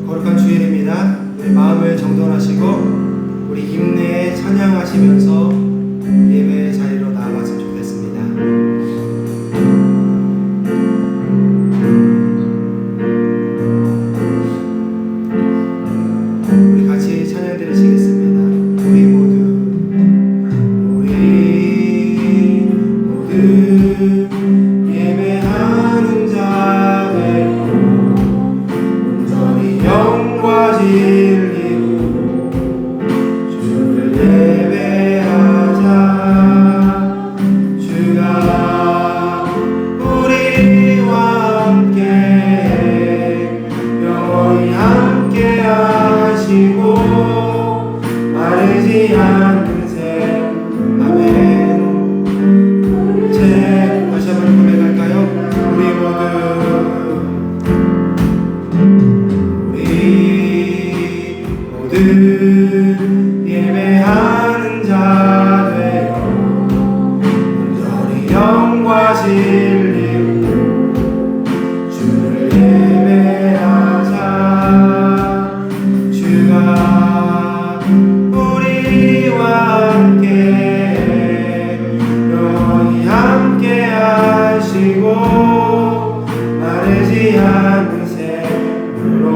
거룩한 주일입니다. 우리 마음을 정돈하시고 우리 힘내에 찬양하시면서 예배의 자리로 나아갔으면 좋겠습니다. 우리 같이 찬양 드리시겠습니다. 우리 모두 예배하는 자 되고 온전히 영과 진리로 주를 예배하자. 주가 우리와 함께 영원히 함께 하시고 마르지 않는 새. 아멘. 다시 한번 고백할까요? 우리 모두 예배하는 자 되고 온전히 영과 진리로 주를 예배하자. 주가 우리와 함께 영원히 함께 하시고 마르지 않는 샘으로.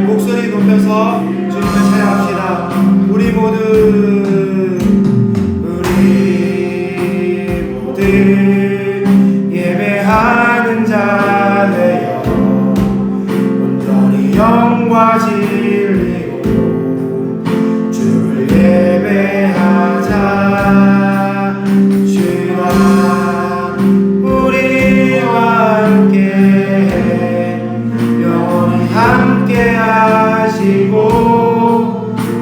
목소리 높여서 주님을 찬양합시다. 우리 모두 예배하는 자 되어 온전히 영과 진리로 주를 예배하자. 주가 우리와 함께 영원히 함께 하시고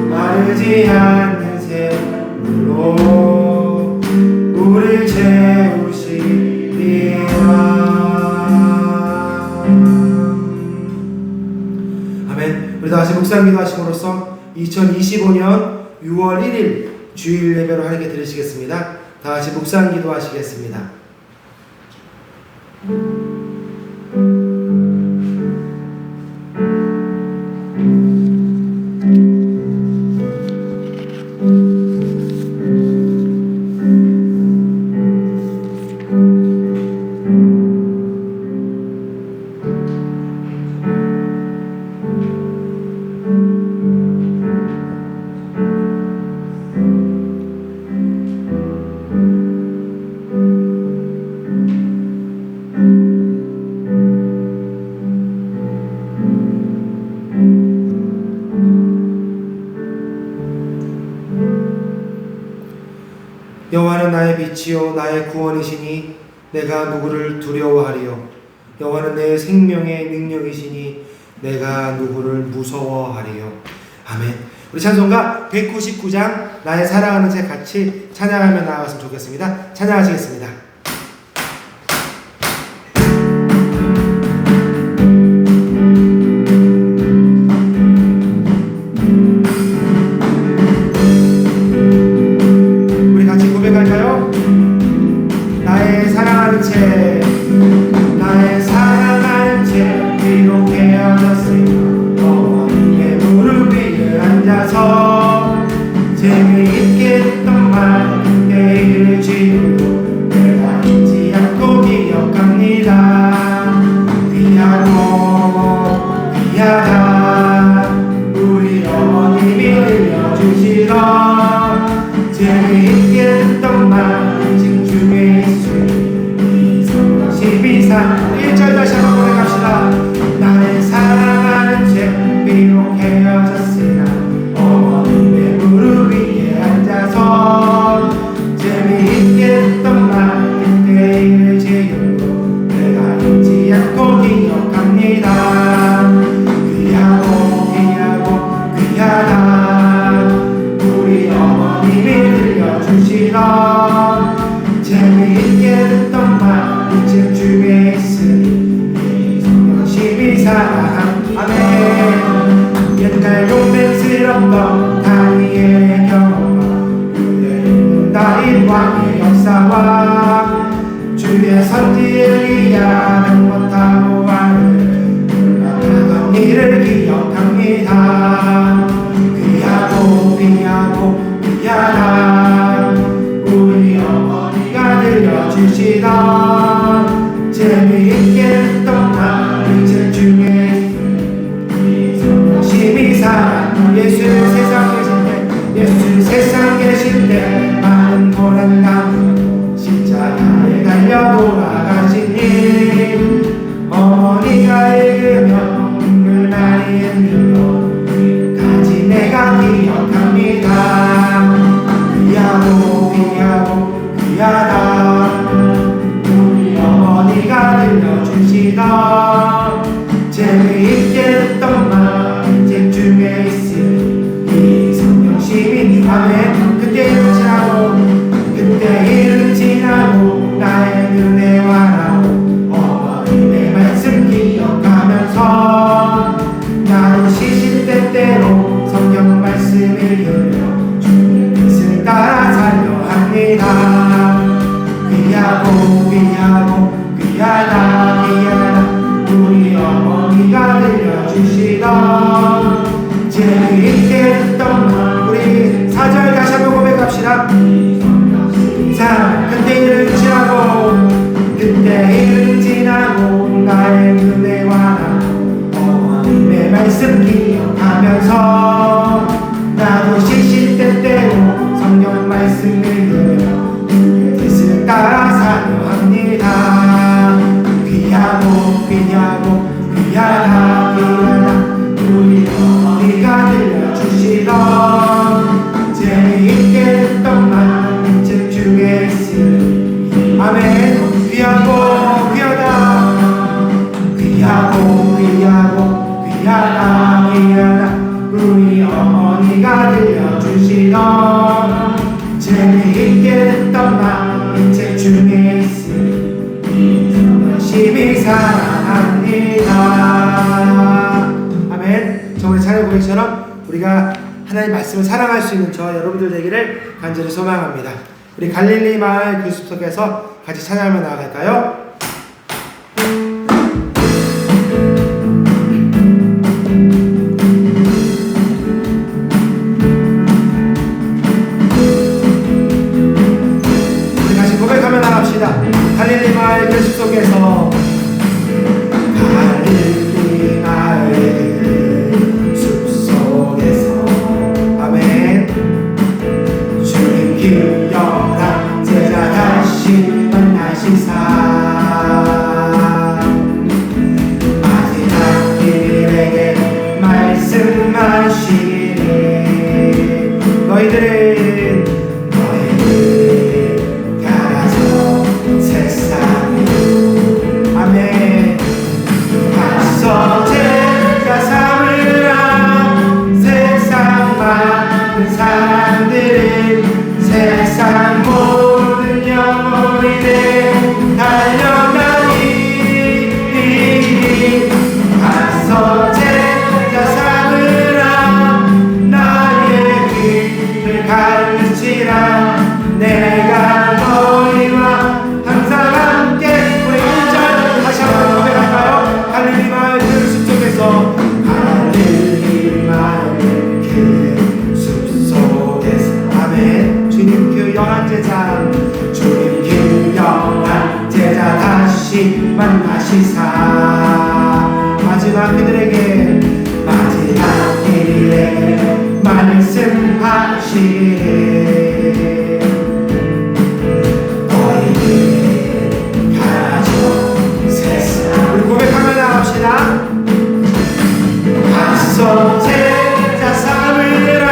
마르지 않는 샘으로 우릴 채우시리라. 아멘. 우리 다시 묵상 기도하심으로써 2025년 6월 1일 주일 예배로 하나님께 드리시겠습니다. 다시 묵상 기도하시겠습니다. 여호와는 나의 빛이요 나의 구원이시니 내가 누구를 두려워하리요. 여호와는 내 생명의 능력이시니 내가 누구를 무서워하리요. 아멘. 우리 찬송가 199장 나의 사랑하는 새 같이 찬양하며 나아갔으면 좋겠습니다. 찬양하시겠습니다. 재미있게 했던 말 내일을 지우고 내가 잊지 않고 기억합니다. 귀하고 귀하다 우리 어머님이 들려주시던 재미있게 했던 말 지금 중에 너 다니엘의 경험과 그의 나인 왕의 역사와 주의 선지 엘리야는 못하고 말을 하던 일을 기억합니다. 귀하고 귀하고 귀하다 우리 어머니가 들려주시던 재미있게 했던 말책 중에 심히 사랑 예수 세상 계실 때 예수 세상 계실 때 많은 고난 남 십자가에 달려 돌아가시니 어머니가 읽으며 눈물 많이 흘리며 까지 내가 기억합니다. 귀하고 귀하고 귀하다 우리 어머니가 들려주시던 재미있게 했던 말책 중에 있으니 성령 시민 아멘. 그때 일은 지나고 그때 일은 지나고 나의 눈에 와라고 어머님의 말씀 기억하면서 나도 시시때때로 성경 말씀을 읽으며 주의 뜻을 따라 살려 합니다. 귀하고 귀하고 귀하다 귀하다 우리 어머니가 들려주시던 재미있게 했던 말 우리 4절 다시 한번 고백합시다. 자, 그때 일은 지나고 그때 일은 지나고 나의 눈에 와라 어머님의 말씀 기억하면서 나도 시시때때로 성경 말씀을 읽으며 주의 뜻을 따라 살려 합니다. 귀하고 귀하고 귀하다 귀하다 우리 어머니가 들려주시던 재미있게 했던 말책 중에 있으니 아멘. 귀하고 귀하다 귀하고 귀하고 귀하다 귀하다 우리 어머니가 들려주시던 재미있게 했던 말책 중에 있으니 열심히 사랑합니다. 아멘. 저 우리 찬양 고백처럼 우리가 하나님 말씀을 사랑할 수 있는 저 여러분들 되기를 간절히 소망합니다. 우리 갈릴리 마을 그 숲속에서 같이 찬양하며 나아갈까요? 우리 다시 고백하며 나갑시다. 갈릴리 마을 그 숲속에서 갈릴리 마을 기억한 제자 다시 만나시사 마지막 길에게 말씀하시니 너희들 가서 세상에 아멘 가서 제자 삼으라 세상 많은 사람들은 세상 모든 영혼이네 달려가니 가서 제자 삼으라 나의 길을 가르치라 내가 너희와 항상 함께 우리 1절 다시 한번 고백할까요? 갈릴리 마을 그 숲속에서 갈릴리 마을 그 숲속에서 아멘. 주님 그 영한 제자 주님 그 영한 제자 다시 만나시사 마지막 그들에게 말씀하시네 너희들 가져 세상 우리 고백하며 나갑시다. 가서 제자 삼으라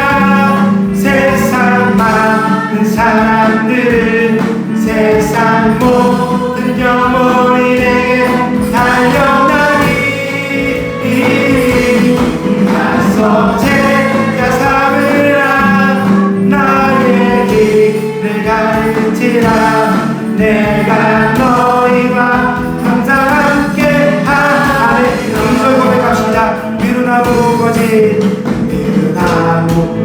세상 많은 사람들은 세상 모든 영혼이 내게 달려나니 가서 제자 삼으라 나의 길을 가르치라 내가 너희와 항상 함께 하네. 이절 고백합시다. 미루나무 거짓 미루나무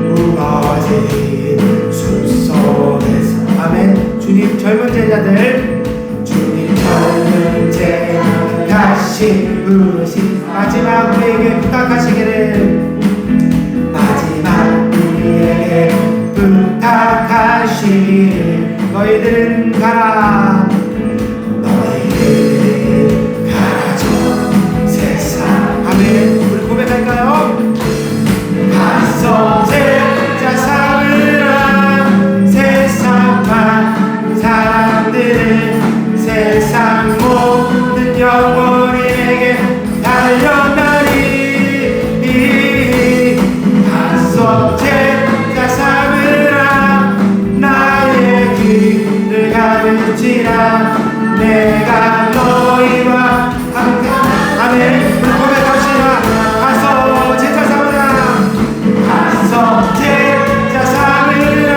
부르신 마지막 우리에게 부탁하시기를 마지막 우리에게 부탁하시기를 너희들은 가라 너희들은 가라 저 세상 아멘. 우리 고백할까요? 가서 제자 삼으라 세상만 사람들은 세상 모든 영혼에게 달려나리 가서 제자 삼으라 나의 길을 가르치라 내가 너희와 함께 아멘. 고백합시다. 가서 제자 삼으라 가서 제자 삼으라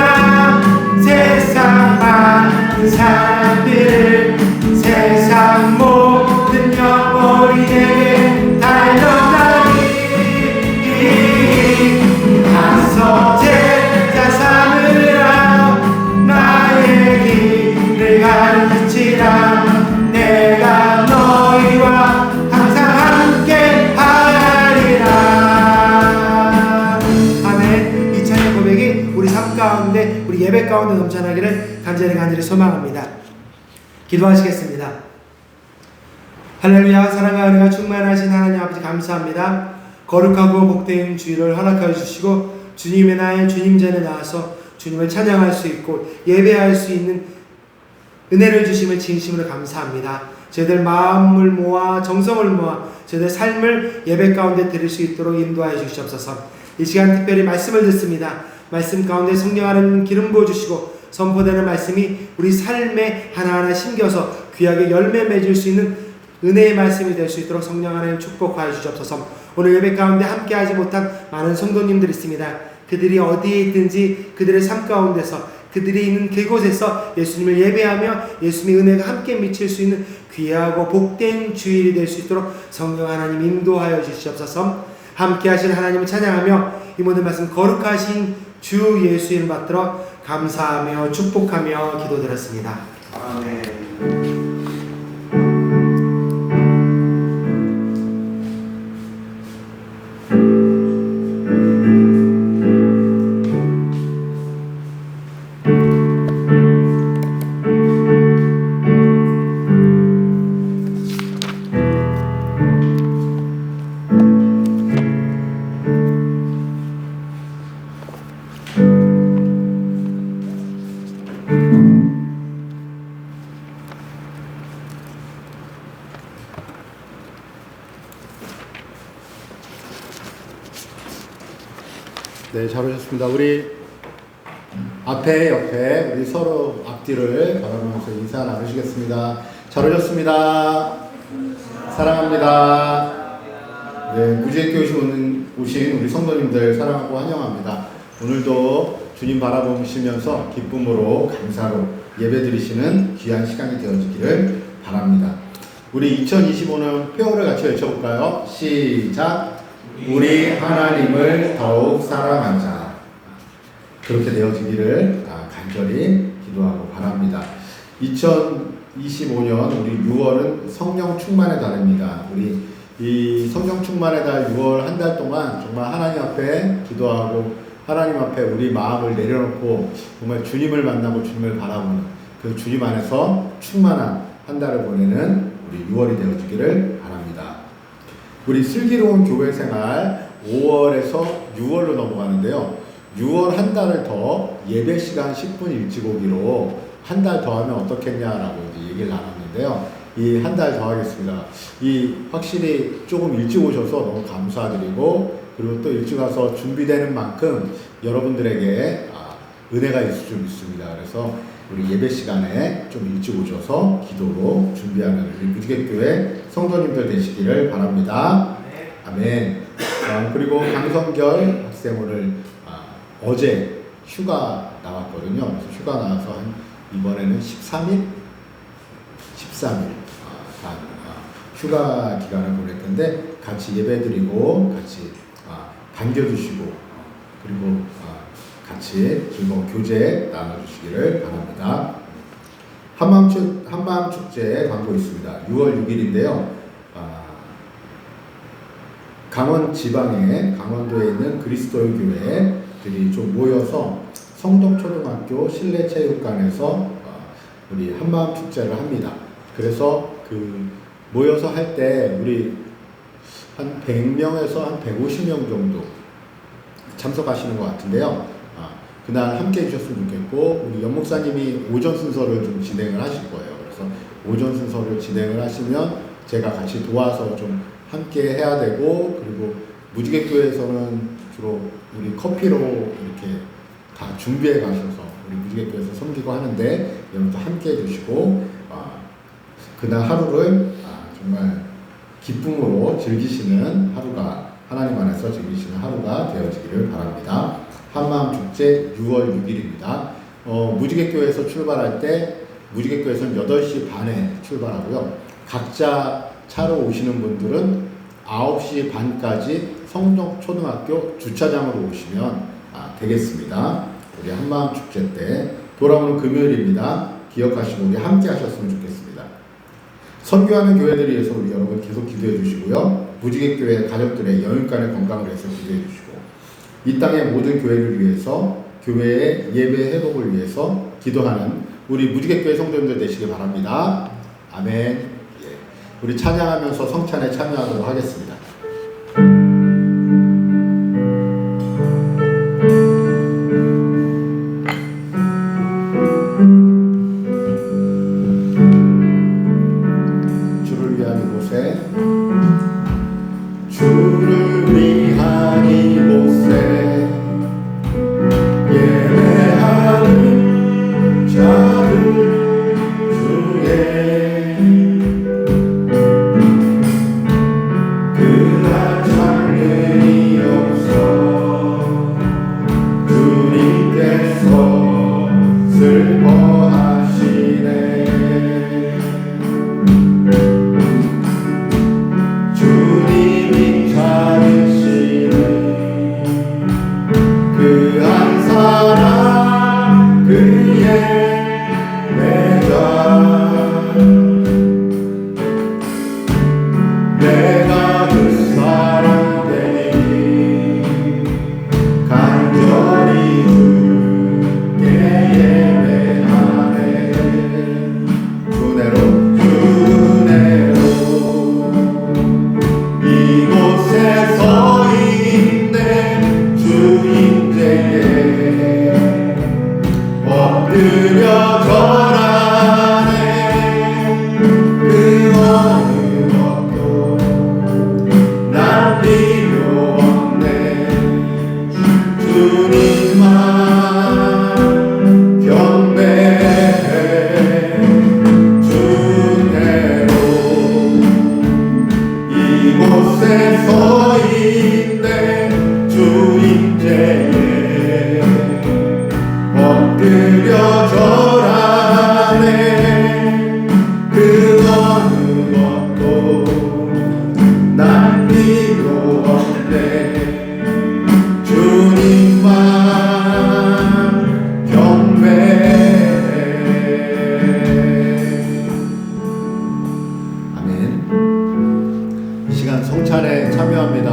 세상 많은 사람들 세상 모든 영혼에게 달려나리 가서 제자 삼으라 나의 길을 가르치라 내가 너희와 항상 함께 하리라. 아멘. 이 찬양 고백이 우리 삶 가운데 우리 예배 가운데 넘쳐나기를 간절히 소망합니다. 기도하시겠습니다. 할렐루야. 사랑과 은혜가 충만하신 하나님 아버지 감사합니다. 거룩하고 복된 주일을 허락하여 주시고 주님의 날 주님 전에 나와서 주님을 찬양할 수 있고 예배할 수 있는 은혜를 주심을 진심으로 감사합니다. 저희들 마음을 모아 정성을 모아 저희들 삶을 예배 가운데 드릴 수 있도록 인도하여 주시옵소서. 이 시간 특별히 말씀을 듣습니다. 말씀 가운데 성령 하나님 기름 부어주시고 선포되는 말씀이 우리 삶에 하나하나 심겨서 귀하게 열매 맺을 수 있는 은혜의 말씀이 될 수 있도록 성령 하나님 축복하여 주시옵소서. 오늘 예배 가운데 함께하지 못한 많은 성도님들이 있습니다. 그들이 어디에 있든지 그들의 삶 가운데서 그들이 있는 그곳에서 예수님을 예배하며 예수님의 은혜가 함께 미칠 수 있는 귀하고 복된 주일이 될 수 있도록 성령 하나님 인도하여 주시옵소서. 함께 하신 하나님을 찬양하며 이 모든 말씀 거룩하신 주 예수 이름 받들어 감사하며 축복하며 기도드렸습니다. 아멘. 네, 잘 오셨습니다. 우리 앞에 옆에 우리 서로 앞뒤를 바라보면서 인사 나누시겠습니다. 잘 오셨습니다. 사랑합니다. 네, 무지개교회 오신 우리 성도님들 사랑하고 환영합니다. 오늘도 주님 바라보시면서 기쁨으로 감사로 예배드리시는 귀한 시간이 되어지기를 바랍니다. 우리 2025년 표어를 같이 외쳐볼까요? 시작! 우리 하나님을 더욱 사랑하자. 그렇게 되어지기를 간절히 기도하고 바랍니다. 2025년 우리 6월은 성령 충만의 달입니다. 우리 이 성령 충만의 달 6월 한 달 동안 정말 하나님 앞에 기도하고 하나님 앞에 우리 마음을 내려놓고 정말 주님을 만나고 주님을 바라보는 그 주님 안에서 충만한 한 달을 보내는 우리 6월이 되어지기를 바랍니다. 우리 슬기로운 교회 생활 5월에서 6월로 넘어가는데요. 6월 한 달을 더 예배 시간 10분 일찍 오기로 한 달 더 하면 어떻겠냐라고 이제 얘기를 나눴는데요. 이 한 달 더 하겠습니다. 이 확실히 조금 일찍 오셔서 너무 감사드리고 그리고 또 일찍 와서 준비되는 만큼 여러분들에게 은혜가 있을 줄 믿습니다. 그래서 우리 예배 시간에 좀 일찍 오셔서 기도로 준비하는 우리 무지개교회 성도님들 되시기를 바랍니다. 아멘. 그리고 강성결 학생 오늘 어제 휴가 나왔거든요. 그래서 휴가 나와서 이번에는 13일 휴가 기간을 보냈는데 같이 예배드리고 같이 반겨주시고 그리고 같이 즐거운 교제 나눠주시기를 바랍니다. 한밤축제 광고 있습니다. 6월 6일인데요. 강원 지방에 강원도에 있는 그리스도의 교회들이 좀 모여서 성덕초등학교 실내체육관에서 우리 한마음 축제를 합니다. 그래서 그 모여서 할 때 우리 한 100명에서 한 150명 정도 참석하시는 것 같은데요. 그날 함께 해주셨으면 좋겠고, 우리 연목사님이 오전 순서를 좀 진행을 하실 거예요. 그래서 오전 순서를 진행을 하시면 제가 같이 도와서 좀 함께 해야 되고, 그리고 무지개교회에서는 주로 우리 커피로 이렇게 다 준비해 가셔서 우리 무지개교회에서 섬기고 하는데 여러분도 함께 해주시고, 그날 하루를 정말 기쁨으로 즐기시는 하루가, 하나님 안에서 즐기시는 하루가 되어지기를 바랍니다. 한마음 축제 6월 6일입니다. 무지개교회에서 출발할 때 무지개교회에서는 8시 반에 출발하고요. 각자 차로 오시는 분들은 9시 반까지 성덕초등학교 주차장으로 오시면 되겠습니다. 우리 한마음 축제 때 돌아오는 금요일입니다. 기억하시고 우리 함께 하셨으면 좋겠습니다. 선교하는 교회들을 위해서 우리 여러분 계속 기도해 주시고요. 무지개교회 가족들의 여인간의 건강을 위해서 기도해 주시고, 이 땅의 모든 교회를 위해서, 교회의 예배 회복을 위해서 기도하는 우리 무지개교회 성도님들 되시길 바랍니다. 아멘. 우리 찬양하면서 성찬에 참여하도록 하겠습니다. 주를 위한 이곳에, 주를 위한 이곳에 예배하는 자들 중에 그날 장르이 없어 주님께서 슬퍼하시네. 주님이 찾으시는 그 한 사람 그의 내가 그 사람 되니 간절히 주께 예배하네. 주내로 이곳에 서 있네. 주인제에 엎드려 절하네. 그 어느 것도 난 필요 없네. 주님만 경배해. 주내로 이곳에 서 있네. 주인제에 엎드려 절하네. 그 어느 것도 난 필요 없네. 주님만 경배해. 아멘. 이 시간 성찬에 참여합니다.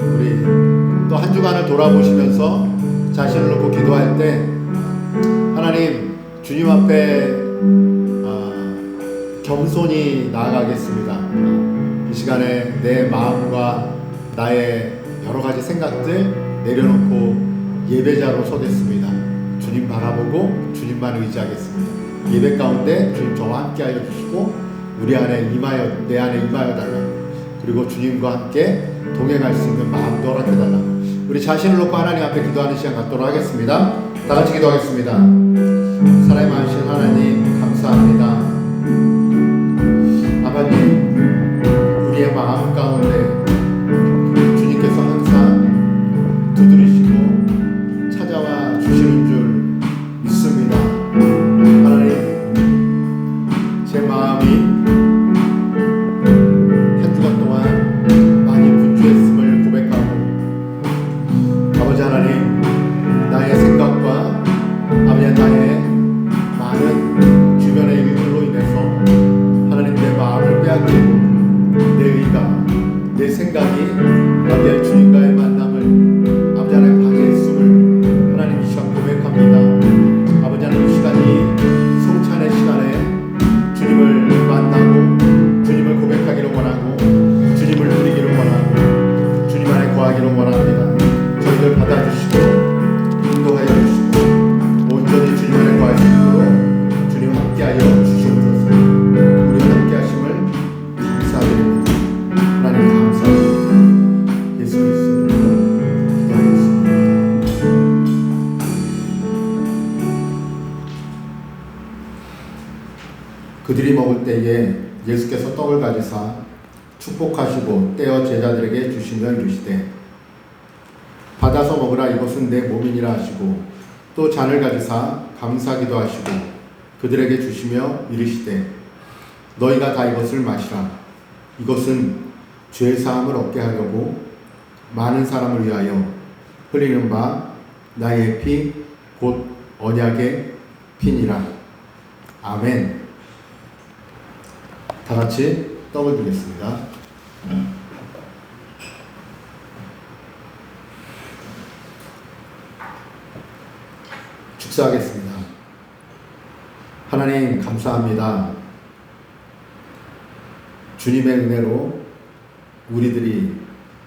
우리 또 한 주간을 돌아보시면서 자신을 놓고 기도할 때, 하나님, 주님 앞에 겸손히 나아가겠습니다. 이 시간에 내 마음과 나의 여러 가지 생각들 내려놓고 예배자로 서겠습니다. 주님 바라보고 주님만 의지하겠습니다. 예배 가운데 주님 저와 함께 하여 주시고 우리 안에 임하여, 내 안에 임하여 달라고, 그리고 주님과 함께 동행할 수 있는 마음도 허락해 달라고, 우리 자신을 놓고 하나님 앞에 기도하는 시간 갖도록 하겠습니다. 다 같이 기도하겠습니다. 사랑이 많으신 하나님, 감사합니다. 아버님, 우리의 마음 가운데 주님께서 항상 두드리시고 찾아와 주시는 줄 믿습니다. 하나님, 제 마음이 한 주간 동안 많이 분주했음을 고백하고, 아버지 하나님, 나의 생각과 아버지 나의 많은 주변의 일들로 인해서 하나님 내 마음을 빼앗기고 내 의가, 내 생각이 주님을 만나고 주님을 고백하기를 원하고 주님을 누리기를 원하고 주님 안에 거하기를 원합니다. 저희들 받아주시고 인도하여 주시고 온전히 주님 안에 거할 수 있도록 주님 함께하여 주시옵소서. 우리와 함께 하심을 감사드립니다. 하나님 감사드립니다. 예수 그리스도로 기도하겠습니다. 그들이 먹을 때에 예수께서 떡을 가지사 축복하시고 떼어 제자들에게 주시며 이르시되 받아서 먹으라 이것은 내 몸이니라 하시고 또 잔을 가지사 감사기도 하시고 그들에게 주시며 이르시되 너희가 다 이것을 마시라 이것은 죄 사함을 얻게 하려고 많은 사람을 위하여 흘리는 바 나의 피 곧 언약의 피니라. 아멘. 다 같이 떡을 드리겠습니다. 축사하겠습니다. 하나님 감사합니다. 주님의 은혜로 우리들이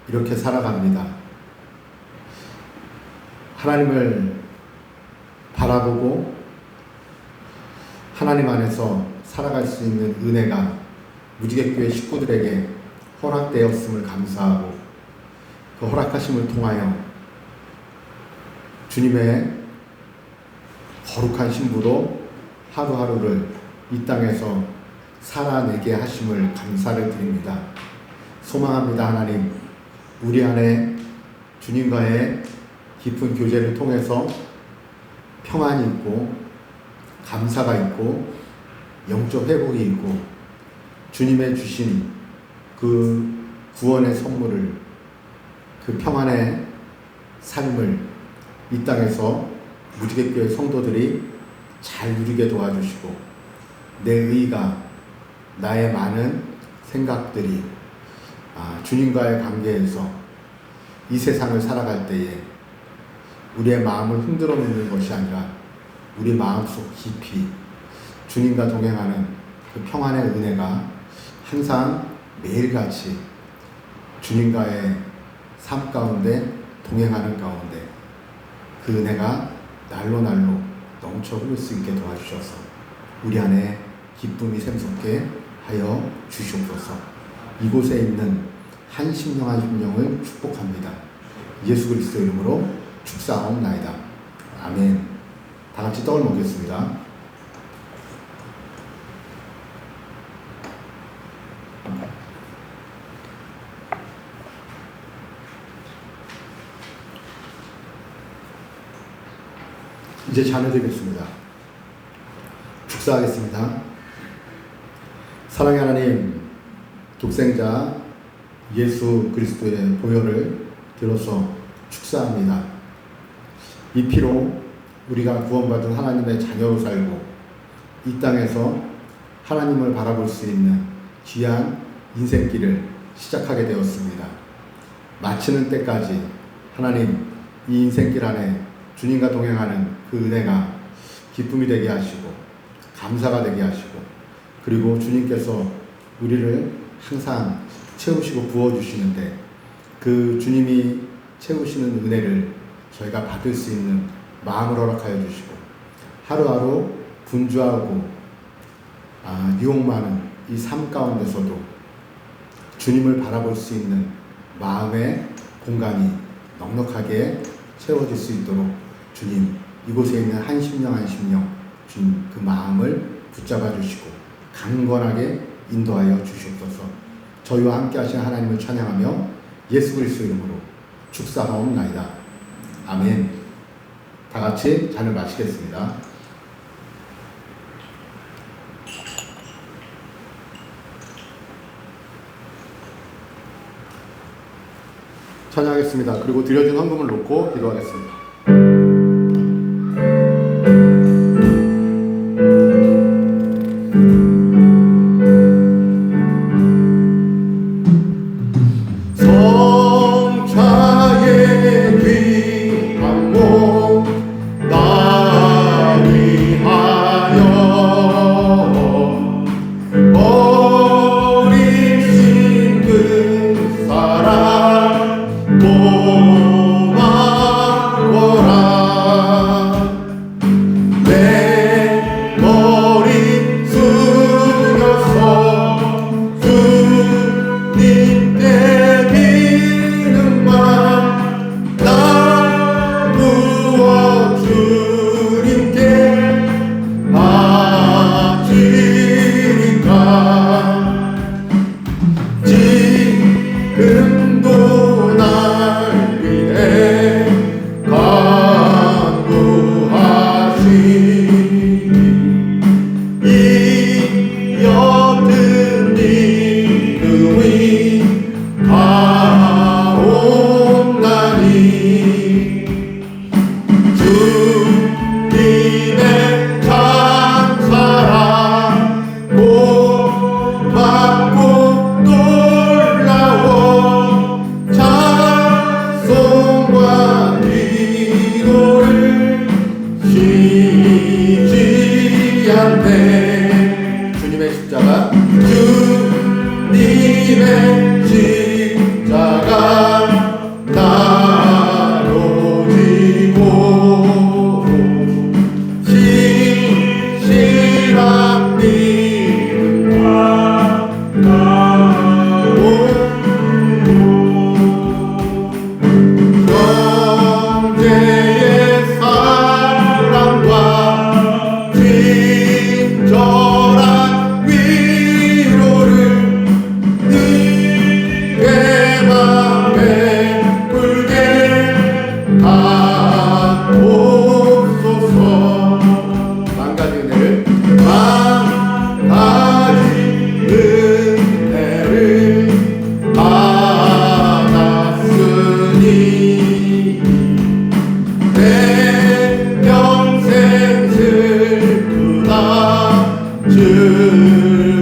이렇게 살아갑니다. 하나님을 바라보고 하나님 안에서 살아갈 수 있는 은혜가 무지개교회 식구들에게 허락되었음을 감사하고 그 허락하심을 통하여 주님의 거룩한 신부로 하루하루를 이 땅에서 살아내게 하심을 감사를 드립니다. 소망합니다. 하나님, 우리 안에 주님과의 깊은 교제를 통해서 평안이 있고 감사가 있고 영적 회복이 있고 주님의 주신 그 구원의 선물을 그 평안의 삶을 이 땅에서 무지개교회 성도들이 잘 누리게 도와주시고 내 의가 나의 많은 생각들이 주님과의 관계에서 이 세상을 살아갈 때에 우리의 마음을 흔들어 놓는 것이 아니라 우리 마음속 깊이 주님과 동행하는 그 평안의 은혜가 항상 매일같이 주님과의 삶 가운데 동행하는 가운데 그 은혜가 날로 날로 넘쳐 흐를 수 있게 도와주셔서 우리 안에 기쁨이 샘솟게 하여 주시옵소서. 이곳에 있는 한 심령 한 심령을 축복합니다. 예수 그리스도 이름으로 축사하옵나이다. 아멘. 다 같이 떡을 먹겠습니다. 이제 잔을 드리겠습니다. 축사하겠습니다. 사랑의 하나님, 독생자 예수 그리스도의 보혈을 들어서 축사합니다. 이 피로 우리가 구원받은 하나님의 자녀로 살고 이 땅에서 하나님을 바라볼 수 있는 귀한 인생길을 시작하게 되었습니다. 마치는 때까지 하나님 이 인생길 안에 주님과 동행하는 그 은혜가 기쁨이 되게 하시고 감사가 되게 하시고 그리고 주님께서 우리를 항상 채우시고 부어주시는데 그 주님이 채우시는 은혜를 저희가 받을 수 있는 마음을 허락하여 주시고 하루하루 분주하고 유혹 많은 이 삶 가운데서도 주님을 바라볼 수 있는 마음의 공간이 넉넉하게 채워질 수 있도록 주님 이곳에 있는 한 심령 한 심령 주님 그 마음을 붙잡아 주시고 강건하게 인도하여 주시옵소서. 저희와 함께 하신 하나님을 찬양하며 예수 그리스도 이름으로 축사하옵나이다. 아멘. 다 같이 잔을 마시겠습니다. 찬양하겠습니다. 그리고 드려진 헌금을 놓고 기도하겠습니다.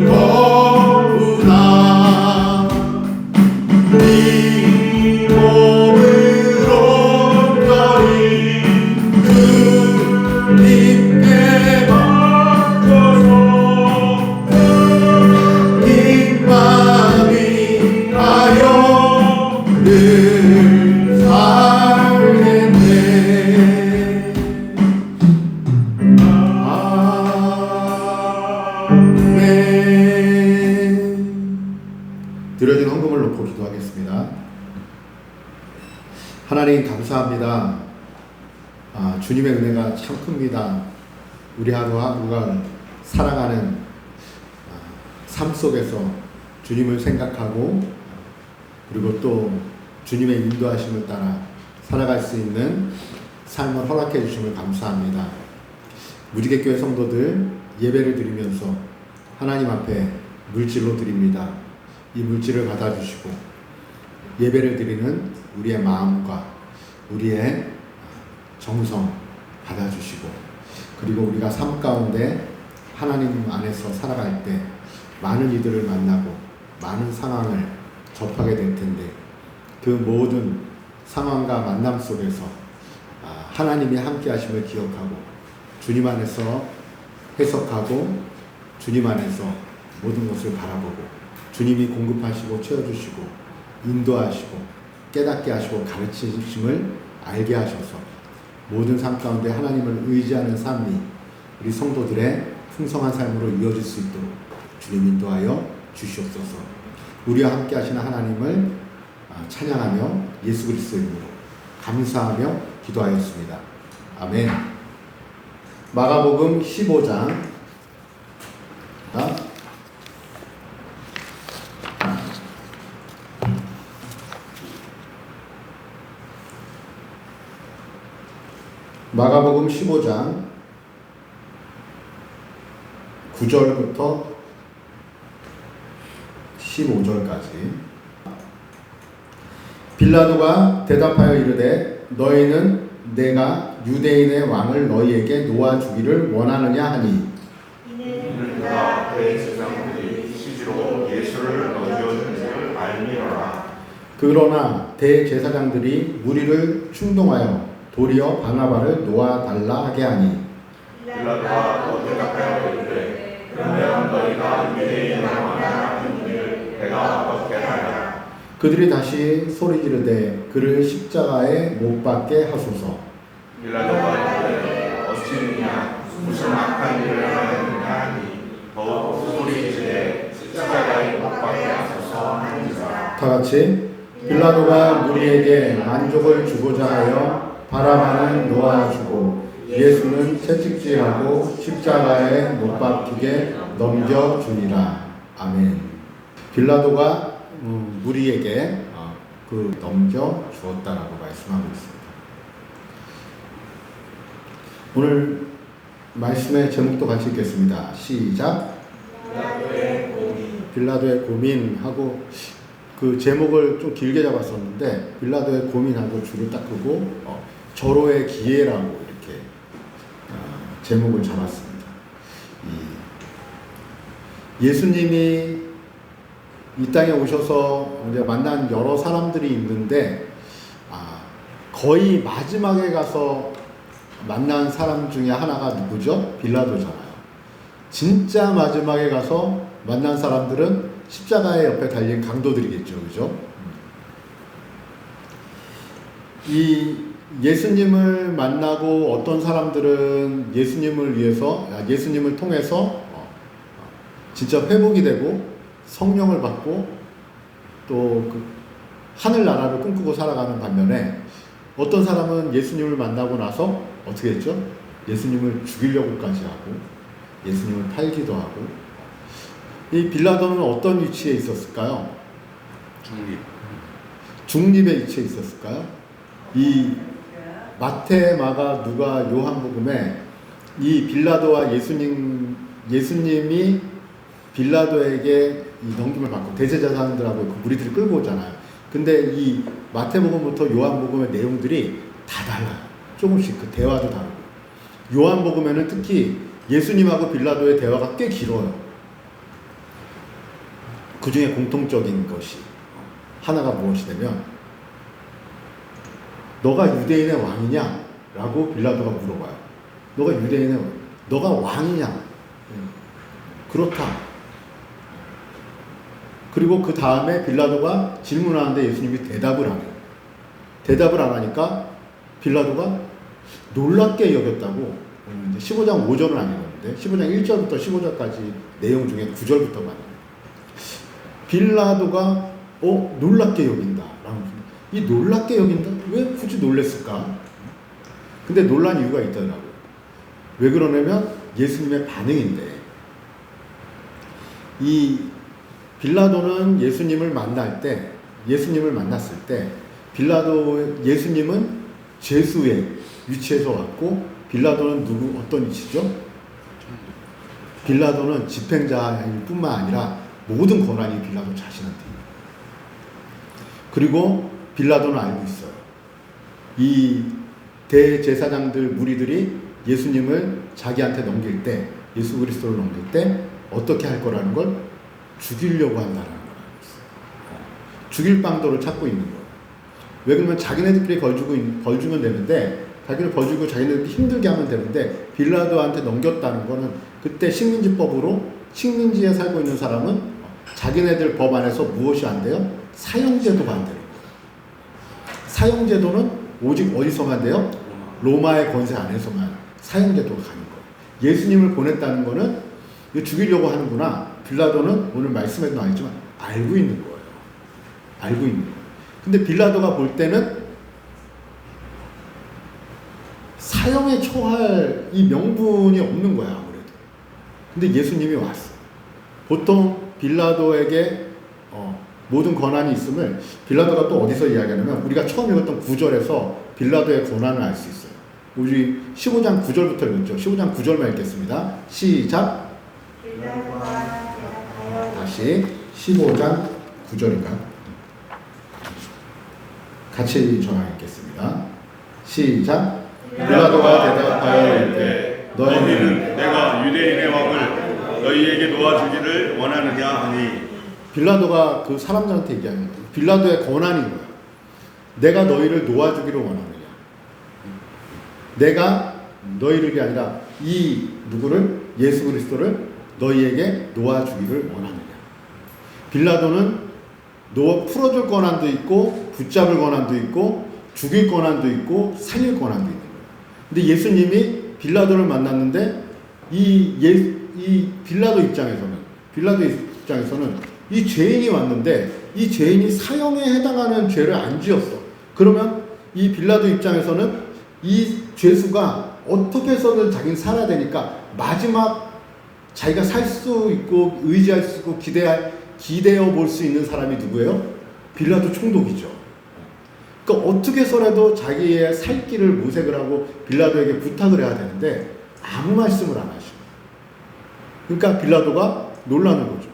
즐거우나 네 몸을 온전히 주님께 맡겨서 기쁨이 하여 늘 살겠네. 드려진 헌금을 놓고 기도하겠습니다. 하나님 감사합니다. 주님의 은혜가 참 큽니다. 우리 하루하루가 살아가는 삶 속에서 주님을 생각하고 그리고 또 주님의 인도하심을 따라 살아갈 수 있는 삶을 허락해 주심을 감사합니다. 무지개교회 성도들 예배를 드리면서 하나님 앞에 물질로 드립니다. 이 물질을 받아주시고 예배를 드리는 우리의 마음과 우리의 정성 받아주시고 그리고 우리가 삶 가운데 하나님 안에서 살아갈 때 많은 이들을 만나고 많은 상황을 접하게 될 텐데 그 모든 상황과 만남 속에서 하나님이 함께 하심을 기억하고 주님 안에서 해석하고 주님 안에서 모든 것을 바라보고 주님이 공급하시고 채워주시고 인도하시고 깨닫게 하시고 가르치심을 알게 하셔서 모든 삶 가운데 하나님을 의지하는 삶이 우리 성도들의 풍성한 삶으로 이어질 수 있도록 주님 인도하여 주시옵소서. 우리와 함께 하시는 하나님을 찬양하며 예수 그리스도의 이름으로 감사하며 기도하였습니다. 아멘. 마가복음 15장 마가복음 15장 9절부터 15절까지. 빌라도가 대답하여 이르되 너희는 내가 유대인의 왕을 너희에게 놓아주기를 원하느냐 하니 이는 그가 대제사장들이 시지로 예수를 넘겨준 줄 알미러라. 그러나 대제사장들이 무리를 충동하여 도리어 바나바를 놓아달라 하게 하니 빌라도가 또 대답하여 이르되 그러면 너희가 유대인의 왕을 하는 일을 내가 어떻게 하랴. 그들이 다시 소리 지르되 그를 십자가에 못 박게 하소서. 빌라도가 이르되 어찌느냐 무슨 악한 일을 하느냐 하니 더욱 소리 지르되 십자가에 못 박게 하소서 하니라. 다 같이 빌라도가 무리에게 만족을 주고자 하여 바라바는 놓아주고 예수는 채찍질하고 십자가에 못 박히게 넘겨주니라. 아멘. 빌라도가 무리에게 넘겨 주었다라고 말씀하고 있습니다. 오늘 말씀의 제목도 같이 읽겠습니다. 시작. 빌라도의 고민하고 그 제목을 좀 길게 잡았었는데 빌라도의 고민하고 줄을 딱 끄고 절호의 기회라고 이렇게 제목을 잡았습니다. 예수님이 이 땅에 오셔서 이제 만난 여러 사람들이 있는데 거의 마지막에 가서 만난 사람 중에 하나가 누구죠? 빌라도잖아요. 진짜 마지막에 가서 만난 사람들은 십자가의 옆에 달린 강도들이겠죠. 그죠? 이 예수님을 만나고 어떤 사람들은 예수님을 위해서, 예수님을 통해서 진짜 회복이 되고 성령을 받고 또 그 하늘나라를 꿈꾸고 살아가는 반면에 어떤 사람은 예수님을 만나고 나서 어떻게 했죠? 예수님을 죽이려고까지 하고 예수님을 팔기도 하고. 이 빌라도는 어떤 위치에 있었을까요? 중립의 위치에 있었을까요? 이 마태, 마가, 누가, 요한복음에 이 빌라도와 예수님이 빌라도에게 이 넘김을 받고 대제사장들하고 그 무리들이 끌고 오잖아요. 근데 이 마태복음부터 요한복음의 내용들이 다 달라요. 조금씩 그 대화도 다르고. 요한복음에는 특히 예수님하고 빌라도의 대화가 꽤 길어요. 그 중에 공통적인 것이 하나가 무엇이 되면 너가 유대인의 왕이냐? 라고 빌라도가 물어봐요. 너가 유대인의 왕, 너가 왕이냐? 그렇다. 그리고 그 다음에 빌라도가 질문하는데 예수님이 대답을 안 해요. 대답을 안 하니까 빌라도가 놀랍게 여겼다고 15장 5절은 아니었는데 15장 1절부터 15절까지 내용 중에 9절부터 말합니다. 빌라도가 놀랍게 여긴다. 이 놀랍게 여긴다? 왜 굳이 놀랬을까? 근데 놀란 이유가 있더라고요. 왜 그러냐면 예수님의 반응인데 이 빌라도는 예수님을 만났을 때 예수님은 죄수의 위치에서 왔고 빌라도는 어떤 위치죠? 빌라도는 집행자일 뿐만 아니라 모든 권한이 빌라도 자신한테 있는 거예요. 그리고 빌라도는 알고 있어요. 이 대제사장들 무리들이 예수님을 자기한테 넘길 때, 예수 그리스도를 넘길 때 어떻게 할 거라는 걸 죽이려고 한다는 걸 알고 있어요. 죽일 방도를 찾고 있는 거예요. 왜 그러면 자기네들끼리 벌주면 되는데, 자기를 벌주고 자기네들끼리 힘들게 하면 되는데 빌라도한테 넘겼다는 거는 그때 식민지법으로 식민지에 살고 있는 사람은 자기네들 법 안에서 무엇이 안 돼요? 사형제도가 안 되는 거예요. 사형제도는 오직 어디서만 돼요? 로마의 권세 안에서만 사형제도가 가는 거예요. 예수님을 보냈다는 거는 이거 죽이려고 하는구나. 빌라도는 오늘 말씀에도 나와있지만 알고 있는 거예요. 알고 있는 거예요. 근데 빌라도가 볼 때는 사형에 처할 이 명분이 없는 거야, 아무래도. 근데 예수님이 왔어. 보통 빌라도에게 모든 권한이 있음을 빌라도가 또 어디서 이야기하냐면 우리가 처음 읽었던 9절에서 빌라도의 권한을 알 수 있어요. 우리 15장 9절부터 읽었죠. 15장 9절만 읽겠습니다. 시작. 다시 15장 9절인가? 같이 전화 읽겠습니다. 시작. 빌라도가 대답하여 이르되 너희는 내가 유대인의 왕을 너희에게 놓아주기를 원하느냐 하니 빌라도가 그 사람들한테 얘기하는 거예요. 빌라도의 권한인 거예요. 내가 너희를 놓아주기를 원하느냐. 내가 너희들이 아니라 이 누구를? 예수 그리스도를 너희에게 놓아주기를 원하느냐. 빌라도는 풀어줄 권한도 있고 붙잡을 권한도 있고 죽일 권한도 있고 살릴 권한도 있는 거예요. 근데 예수님이 빌라도를 만났는데 이 빌라도 입장에서는 이 죄인이 왔는데 이 죄인이 사형에 해당하는 죄를 안 지었어. 그러면 이 빌라도 입장에서는 이 죄수가 어떻게 해서든 자기는 살아야 되니까 마지막 자기가 살 수 있고 의지할 수 있고 기대어 볼 수 있는 사람이 누구예요? 빌라도 총독이죠. 그러니까 어떻게 해서라도 자기의 살 길을 모색을 하고 빌라도에게 부탁을 해야 되는데 아무 말씀을 안 하시고. 그러니까 빌라도가 놀라는 거죠.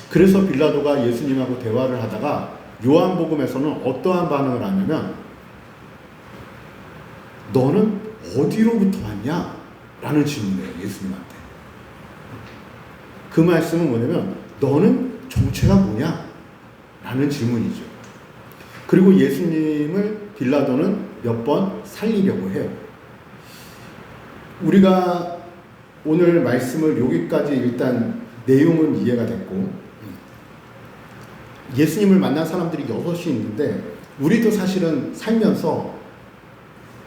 그래서 빌라도가 예수님하고 대화를 하다가 요한복음에서는 어떠한 반응을 하냐면 너는 어디로부터 왔냐? 라는 질문이에요. 예수님한테. 그 말씀은 뭐냐면 너는 정체가 뭐냐? 라는 질문이죠. 그리고 예수님을 빌라도는 몇 번 살리려고 해요. 우리가 오늘 말씀을 여기까지 일단 내용은 이해가 됐고 예수님을 만난 사람들이 6이 있는데 우리도 사실은 살면서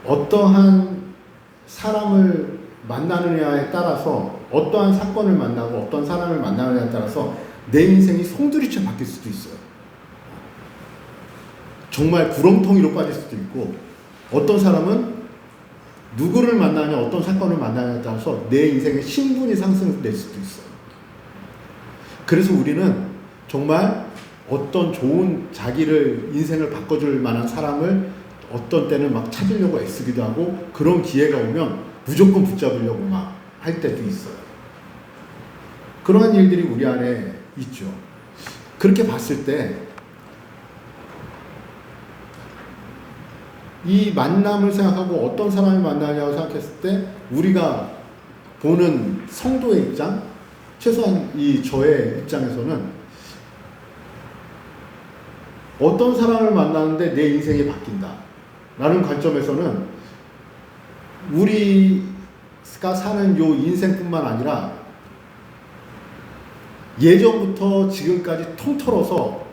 어떠한 사람을 만나느냐에 따라서 어떠한 사건을 만나고 어떤 사람을 만나느냐에 따라서 내 인생이 송두리째 바뀔 수도 있어요. 정말 구렁텅이로 빠질 수도 있고 어떤 사람은 누구를 만나냐 어떤 사건을 만나냐에 따라서 내 인생의 신분이 상승될 수도 있어요. 그래서 우리는 정말 어떤 좋은 자기를 인생을 바꿔줄 만한 사람을 어떤 때는 막 찾으려고 애쓰기도 하고 그런 기회가 오면 무조건 붙잡으려고 막 할 때도 있어요. 그러한 일들이 우리 안에 있죠. 그렇게 봤을 때 이 만남을 생각하고 어떤 사람을 만나냐고 생각했을 때 우리가 보는 성도의 입장, 최소한 이 저의 입장에서는 어떤 사람을 만나는데 내 인생이 바뀐다 라는 관점에서는 우리가 사는 요 인생뿐만 아니라 예전부터 지금까지 통틀어서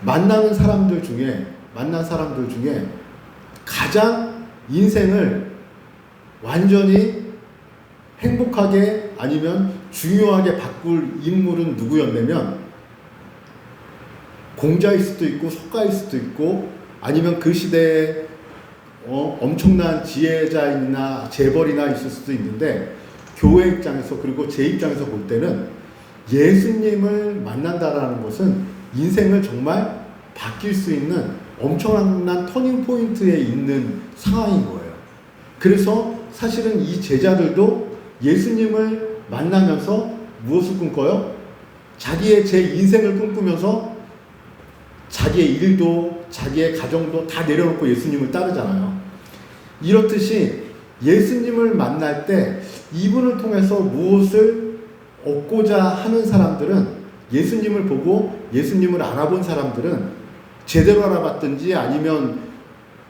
만난 사람들 중에 가장 인생을 완전히 행복하게 아니면 중요하게 바꿀 인물은 누구였냐면 공자일 수도 있고 석가일 수도 있고 아니면 그 시대에 엄청난 지혜자이나 재벌이나 있을 수도 있는데 교회 입장에서 그리고 제 입장에서 볼 때는 예수님을 만난다라는 것은 인생을 정말 바뀔 수 있는 엄청난 터닝 포인트에 있는 상황인 거예요. 그래서 사실은 이 제자들도 예수님을 만나면서 무엇을 꿈꿔요? 자기의 제 인생을 꿈꾸면서 자기의 일도 자기의 가정도 다 내려놓고 예수님을 따르잖아요. 이렇듯이 예수님을 만날 때 이분을 통해서 무엇을 얻고자 하는 사람들은 예수님을 보고 예수님을 알아본 사람들은 제대로 알아봤든지 아니면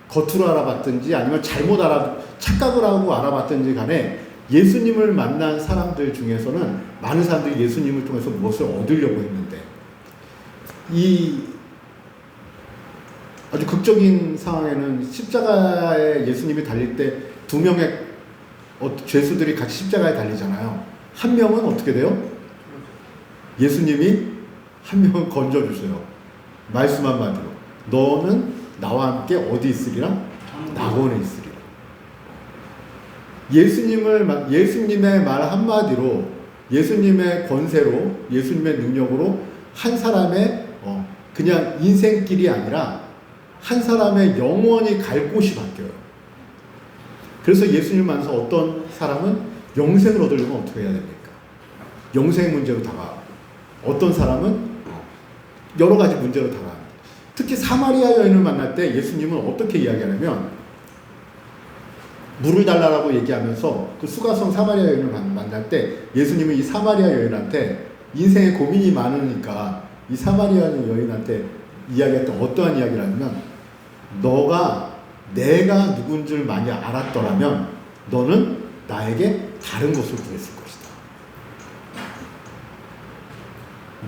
겉으로 알아봤든지 아니면 착각을 하고 알아봤든지 간에 예수님을 만난 사람들 중에서는 많은 사람들이 예수님을 통해서 무엇을 얻으려고 했는데 이 아주 극적인 상황에는 십자가에 예수님이 달릴 때 두 명의 죄수들이 같이 십자가에 달리잖아요. 한 명은 어떻게 돼요? 예수님이 한 명은 건져주세요. 말씀 한마디로 너는 나와 함께 어디 있으리라? 낙원에 있으리라. 예수님의 말 한마디로 예수님의 권세로 예수님의 능력으로 한 사람의 그냥 인생길이 아니라 한 사람의 영원히 갈 곳이 바뀌어요. 그래서 예수님 만나서 어떤 사람은 영생을 얻으려면 어떻게 해야 됩니까? 영생 문제로 다가가고 어떤 사람은 여러 가지 문제로 다가갑니다. 특히 사마리아 여인을 만날 때 예수님은 어떻게 이야기하냐면 물을 달라고 얘기하면서 그 수가성 사마리아 여인을 만날 때 예수님은 이 사마리아 여인한테 인생에 고민이 많으니까 이 사마리아 여인한테 이야기했던 어떠한 이야기를 하냐면 내가 누군 줄 많이 알았더라면 너는 나에게 다른 것을 구했을 것이다.